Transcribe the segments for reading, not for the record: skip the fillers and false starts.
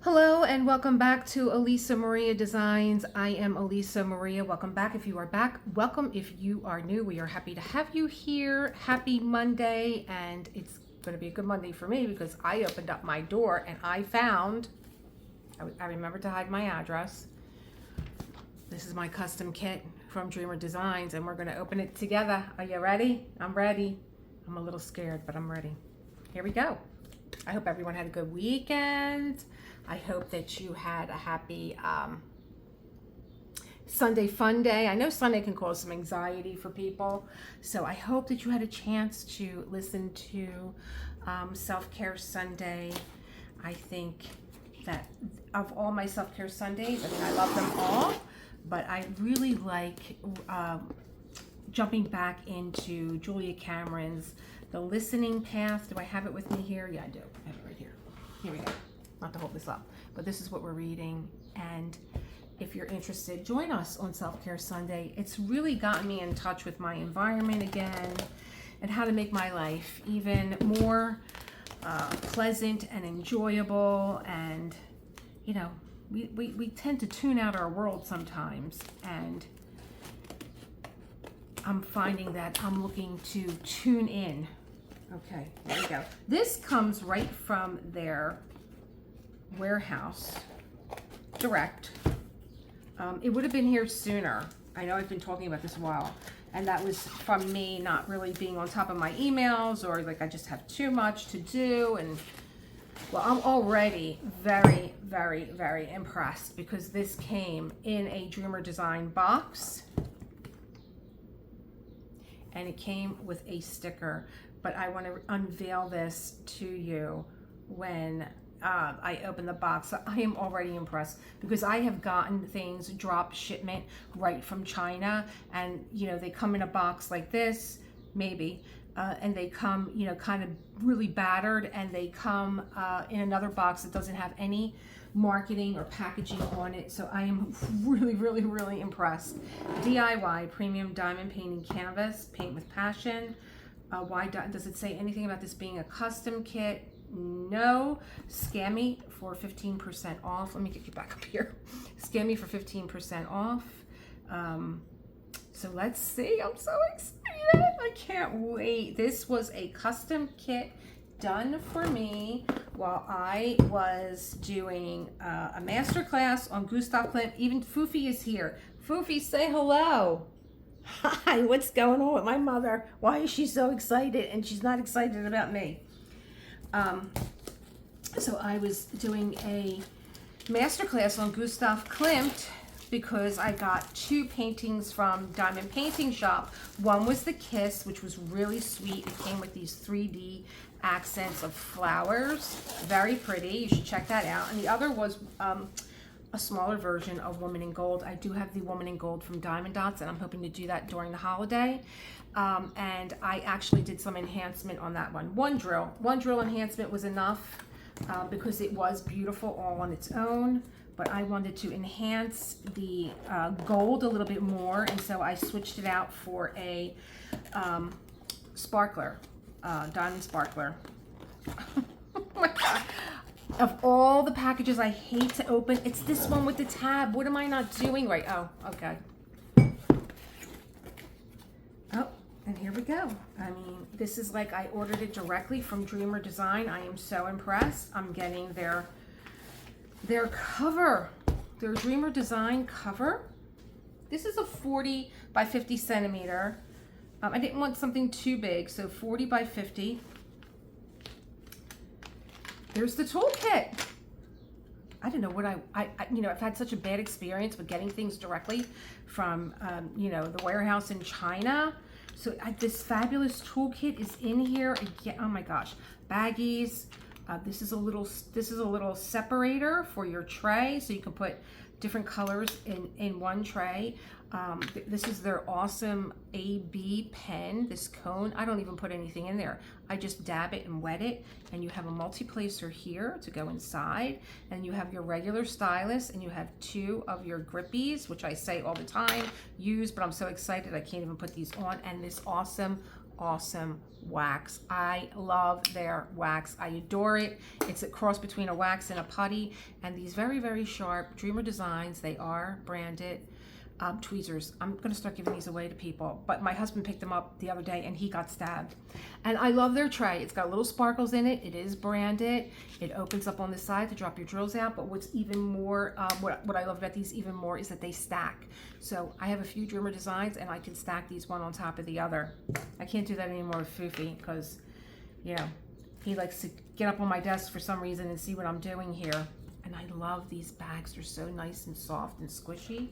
Hello and welcome back to Elisa Maria Designs. I am Elisa Maria. Welcome back if you are back. Welcome if you are new. We are happy to have you here. Happy Monday, and it's going to be a good Monday for me because I opened up my door and I found, I remembered to hide my address. This is my custom kit from Dreamer Designs and we're going to open it together. Are you ready? I'm ready. I'm a little scared, but I'm ready. Here we go. I hope everyone had a good weekend. I hope that you had a happy Sunday fun day. I know Sunday can cause some anxiety for people, so I hope that you had a chance to listen to Self-Care Sunday. I think that of all my Self-Care Sundays, I mean, I love them all, but I really like jumping back into Julia Cameron's The Listening Path. Do I have it with me here? Yeah, I do. I have it right here. Here we go. Not to hold this up, but this is what we're reading. And if you're interested, join us on Self-Care Sunday. It's really gotten me in touch with my environment again and how to make my life even more pleasant and enjoyable. And, you know, we tend to tune out our world sometimes, and I'm finding that I'm looking to tune in. Okay, there we go. This comes right from their warehouse direct. It would have been here sooner. I know I've been talking about this a while, and that was from me not really being on top of my emails, or like I just have too much to do. And well, I'm already very, very, very impressed because this came in a Dreamer Design box and it came with a sticker, but I want to unveil this to you when I open the box. I am already impressed because I have gotten things drop shipment right from China, and you know, they come in a box like this, maybe, and they come, you know, kind of really battered, and they come in another box that doesn't have any marketing or packaging on it. So I am really, really, really impressed. DIY premium diamond painting canvas, paint with passion. Why does it say anything about this being a custom kit? No. Scam me for 15% off. Let me get you back up here. Scam me for 15% off. So let's see. I'm so excited. I can't wait. This was a custom kit done for me while I was doing a master class on Gustav Klimt. Even Foofy is here. Foofy, say hello. Hi, what's going on with my mother? Why is she so excited and she's not excited about me? So I was doing a masterclass on Gustav Klimt because I got two paintings from Diamond Painting Shop. One was the Kiss, which was really sweet. It came with these 3D accents of flowers. Very pretty. You should check that out. And the other was a smaller version of Woman in Gold. I do have the Woman in Gold from Diamond Dots, and I'm hoping to do that during the holiday. And I actually did some enhancement on that one. One drill enhancement was enough because it was beautiful all on its own, but I wanted to enhance the gold a little bit more, and so I switched it out for a sparkler, diamond sparkler. Oh my God. Of all the packages I hate to open, it's this one with the tab. What am I not doing right? Oh, okay. Oh, and here we go. I mean, this is like I ordered it directly from Dreamer Design. I am so impressed. I'm getting their cover, their Dreamer Design cover. This is a 40 by 50 centimeter. I didn't want something too big, so 40 by 50. There's the toolkit. I don't know what you know, I've had such a bad experience with getting things directly from, you know, the warehouse in China. So this fabulous toolkit is in here again. Oh my gosh, baggies. This is a little separator for your tray, so you can put different colors in one tray. This is their awesome AB pen, this cone. I don't even put anything in there. I just dab it and wet it, and you have a multi-placer here to go inside, and you have your regular stylus, and you have two of your grippies, which I say all the time, use, but I'm so excited I can't even put these on, and this awesome awesome wax. I love their wax. I adore it. It's a cross between a wax and a putty, and these very, very sharp Dreamer Designs. They are branded tweezers. I'm gonna start giving these away to people, but my husband picked them up the other day and he got stabbed. And I love their tray. It's got little sparkles in it. It is branded. It opens up on the side to drop your drills out, but what's even more, what I love about these even more is that they stack. So I have a few Dreamer Designs and I can stack these one on top of the other. I can't do that anymore with Foofy because, you know, he likes to get up on my desk for some reason and see what I'm doing here. And I love these bags. They're so nice and soft and squishy.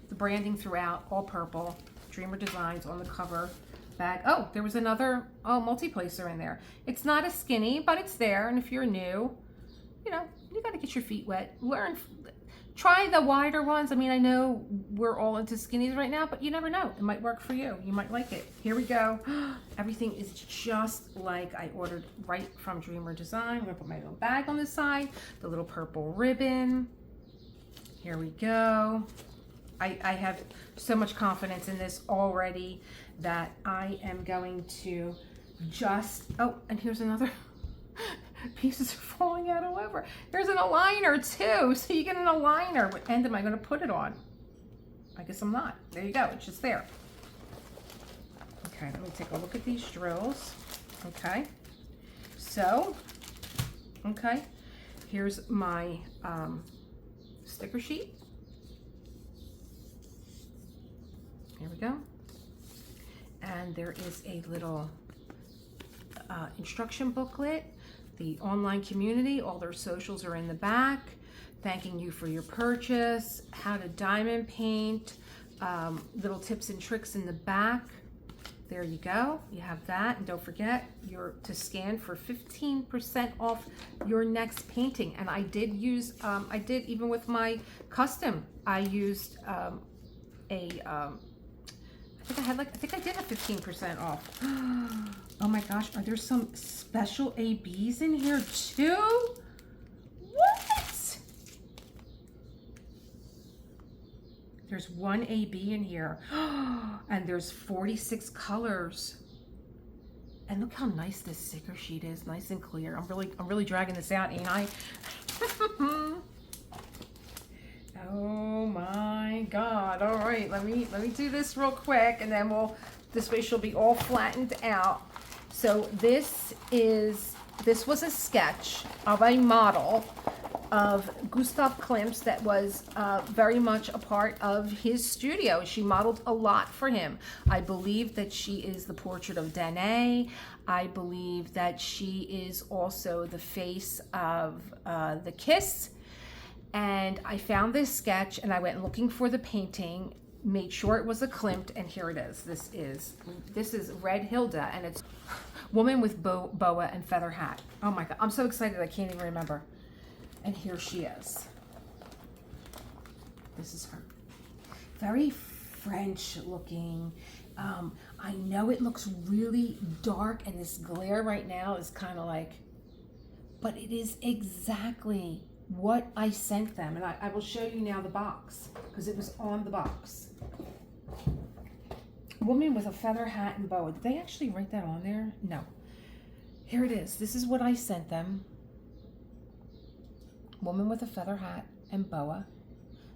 The branding throughout, all purple, Dreamer Designs on the cover bag. Oh, there was another multi-placer in there. It's not as skinny, but it's there. And if you're new, you know, you got to get your feet wet. Try the wider ones. I mean, I know we're all into skinnies right now, but you never know. It might work for you. You might like it. Here we go. Everything is just like I ordered right from Dreamer Design. I'm gonna put my little bag on the side, the little purple ribbon. Here we go. I have so much confidence in this already that I am going to just, oh, and here's another, pieces are falling out all over. There's an aligner too, so you get an aligner. What end am I gonna put it on? I guess I'm not. There you go, it's just there. Okay, let me take a look at these drills. Okay, so, okay, here's my sticker sheet. Here we go. And there is a little instruction booklet, the online community, all their socials are in the back, thanking you for your purchase, how to diamond paint, little tips and tricks in the back. There you go, you have that, and don't forget to scan for 15% off your next painting. And I did use, even with my custom, I used I think I did a 15% off. Oh my gosh, are there some special ABs in here too? What? There's one AB in here, and there's 46 colors. And look how nice this sticker sheet is, nice and clear. I'm really dragging this out, ain't I? Oh my God. All right, let me do this real quick, and then this way she'll be all flattened out. So this was a sketch of a model of Gustav Klimt that was very much a part of his studio. She modeled a lot for him. I believe that she is the portrait of Danae. I believe that she is also the face of The Kiss. And I found this sketch and I went looking for the painting, made sure it was a Klimt, and here it is. This is Red Hilda, and it's woman with boa and feather hat. Oh my God, I'm so excited I can't even remember. And here she is. This is her. Very French looking. I know it looks really dark and this glare right now is kind of like, but it is exactly what I sent them. And I will show you now the box because it was on the box. Woman with a feather hat and boa. Did they actually write that on there? No. Here it is. This is what I sent them. Woman with a feather hat and boa.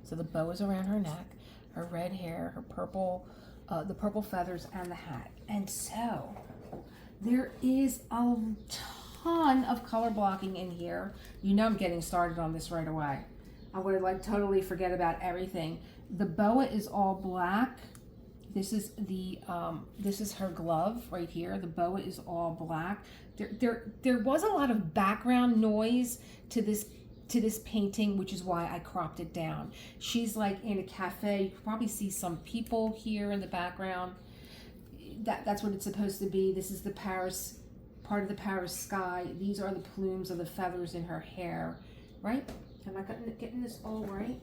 So the boa is around her neck, her red hair, her purple, the purple feathers, and the hat. And so there is a ton of color blocking in here. You know I'm getting started on this right away. I would like totally forget about everything. The boa is all black. This is this is her glove right here. The boa is all black. There was a lot of background noise to this painting, which is why I cropped it down. She's like in a cafe. You can probably see some people here in the background. That's what it's supposed to be. This is the Paris, part of the Paris sky. These are the plumes of the feathers in her hair, right? Am I getting this all right?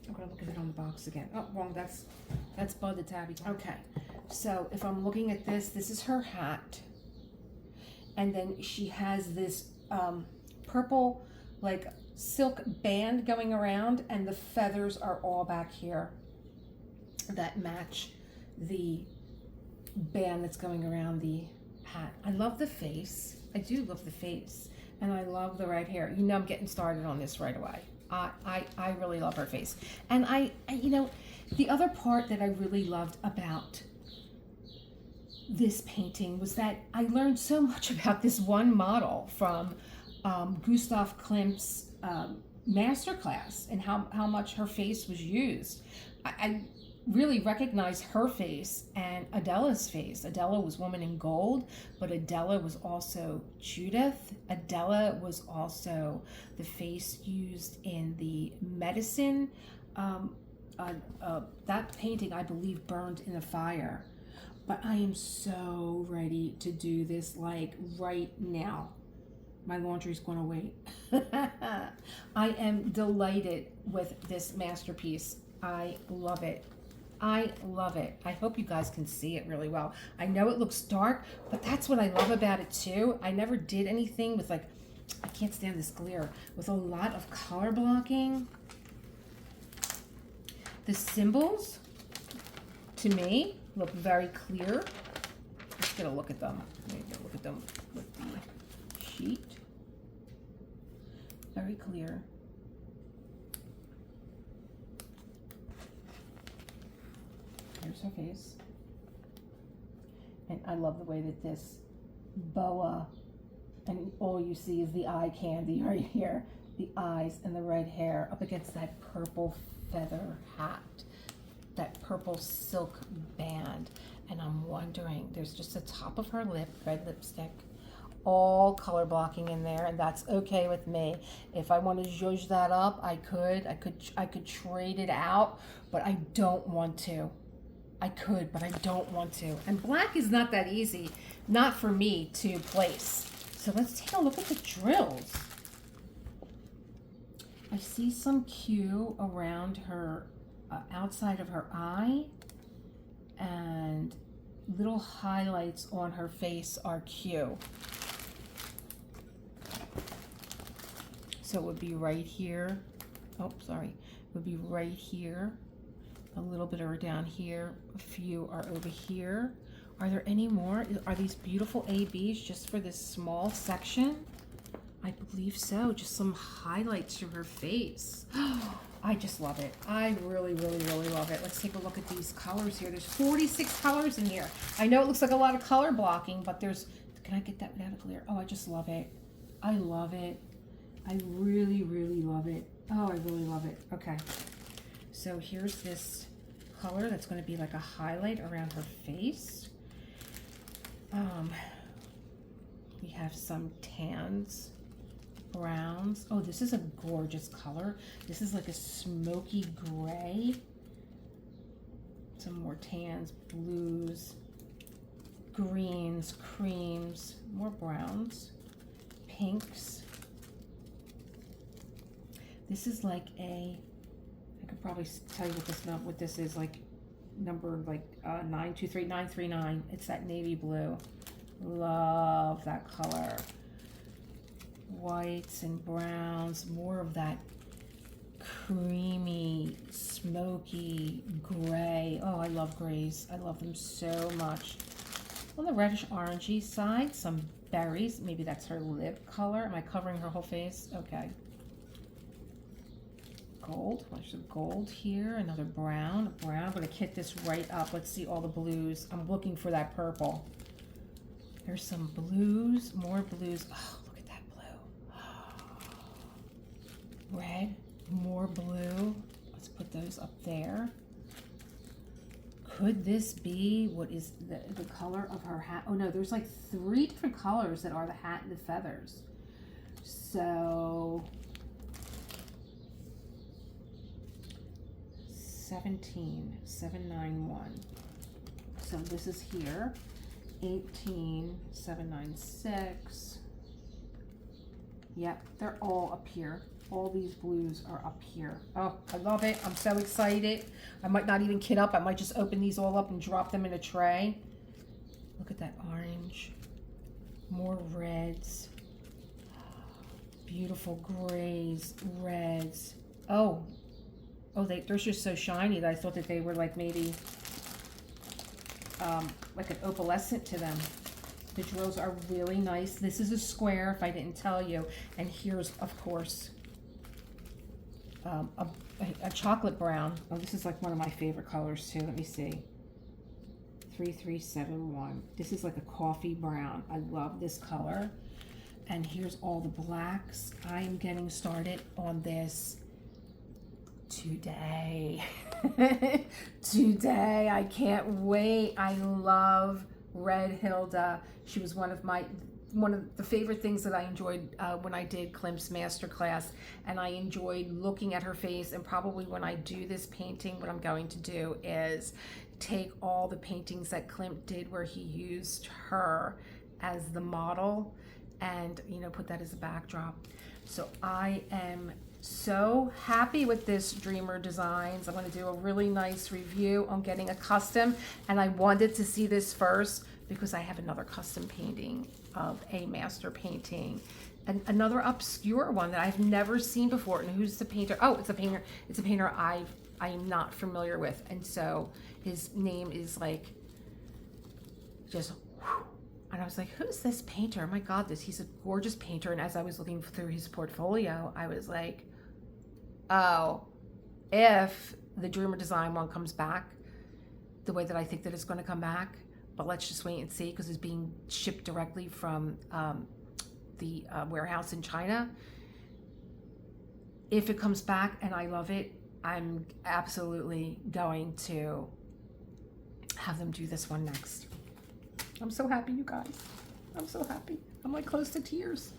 I'm gonna look at it on the box again. Oh, wrong, that's Bud the Tabby. Okay, so if I'm looking at this, this is her hat. And then she has this purple, like silk band going around, and the feathers are all back here that match the band that's going around the hat. I love the face. I do love the face. And I love the red hair. You know I'm getting started on this right away. I really love her face. And I you know, the other part that I really loved about this painting was that I learned so much about this one model from Gustav Klimt's masterclass, and how much her face was used. I really recognized her face and Adela's face. Adela was Woman in Gold, but Adela was also Judith. Adela was also the face used in the medicine. That painting, I believe, burned in a fire. But I am so ready to do this, like, right now. My laundry's going to wait. I am delighted with this masterpiece. I love it. I love it. I hope you guys can see it really well. I know it looks dark, but that's what I love about it too. I never did anything with, like, I can't stand this glare, with a lot of color blocking. The symbols, to me, look very clear. Let's get a look at them. Maybe get a look at them with the sheet. Very clear. Here's her face. And I love the way that this boa, and all you see is the eye candy right here. The eyes and the red hair up against that purple feather hat, that purple silk band. And I'm wondering, there's just the top of her lip, red lipstick, all color blocking in there, and that's okay with me. If I want to zhuzh that up, I could trade it out, but I don't want to. I could, but I don't want to. And black is not that easy, not for me to place. So let's take a look at the drills. I see some Q around her, outside of her eye, and little highlights on her face are Q. So it would be right here. Oh, sorry. It would be right here. A little bit are down here. A few are over here. Are there any more? Are these beautiful ABs just for this small section? I believe so. Just some highlights to her face. I just love it. I really, really, really love it. Let's take a look at these colors here. There's 46 colors in here. I know it looks like a lot of color blocking, but there's, can I get that without a glare? Oh, I just love it. I love it. I really, really love it. Oh, I really love it. Okay. So here's this color that's going to be like a highlight around her face. We have some tans, browns. Oh, this is a gorgeous color. This is like a smoky gray. Some more tans, blues, greens, creams, more browns, pinks. This is like a, I could probably tell you what this is, like number like 923939. It's that navy blue. Love that color. Whites and browns, more of that creamy, smoky gray. Oh, I love grays. I love them so much. On the reddish orangey side, some berries. Maybe that's her lip color. Am I covering her whole face? Okay. Gold. There's some gold here. Another brown. Brown. I'm going to kit this right up. Let's see all the blues. I'm looking for that purple. There's some blues. More blues. Oh, look at that blue. Red. More blue. Let's put those up there. Could this be what is the color of her hat? Oh no, there's like 3 different colors that are the hat and the feathers. So 17791. So this is here. 18796. Yep, they're all up here. All these blues are up here. Oh, I love it. I'm so excited. I might not even kit up. I might just open these all up and drop them in a tray. Look at that orange. More reds. Beautiful grays, reds. Oh, they're just so shiny that I thought that they were like maybe like an opalescent to them. The drills are really nice. This is a square, if I didn't tell you. And here's, of course, a chocolate brown. Oh, this is like one of my favorite colors too. Let me see. 3371. This is like a coffee brown. I love this color. And here's all the blacks. I am getting started on this today. Today. I can't wait. I love Red Hilda. She was one of the favorite things that I enjoyed when I did Klimt's masterclass, and I enjoyed looking at her face. And probably when I do this painting, what I'm going to do is take all the paintings that Klimt did where he used her as the model and, you know, put that as a backdrop. So I am so happy with this Dreamer Designs. I'm going to do a really nice review on getting a custom, and I wanted to see this first because I have another custom painting of a master painting, and another obscure one that I've never seen before. And who's the painter? Oh, it's a painter I am not familiar with, and so his name is like just whew. And I was like, who's this painter? Oh my God, he's a gorgeous painter. And as I was looking through his portfolio, I was like, oh, if the Dreamer Design one comes back the way that I think that it's going to come back, but let's just wait and see, because it's being shipped directly from the warehouse in China. If it comes back and I love it, I'm absolutely going to have them do this one next. I'm so happy, you guys. I'm so happy. I'm like close to tears.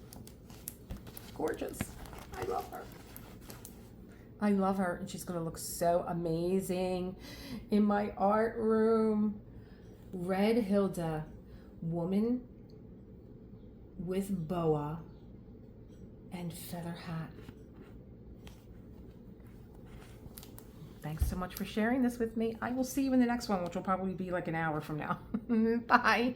Gorgeous. I love her. I love her, and she's gonna look so amazing in my art room. Red Hilda, woman with boa and feather hat. Thanks so much for sharing this with me. I will see you in the next one, which will probably be like an hour from now. Bye.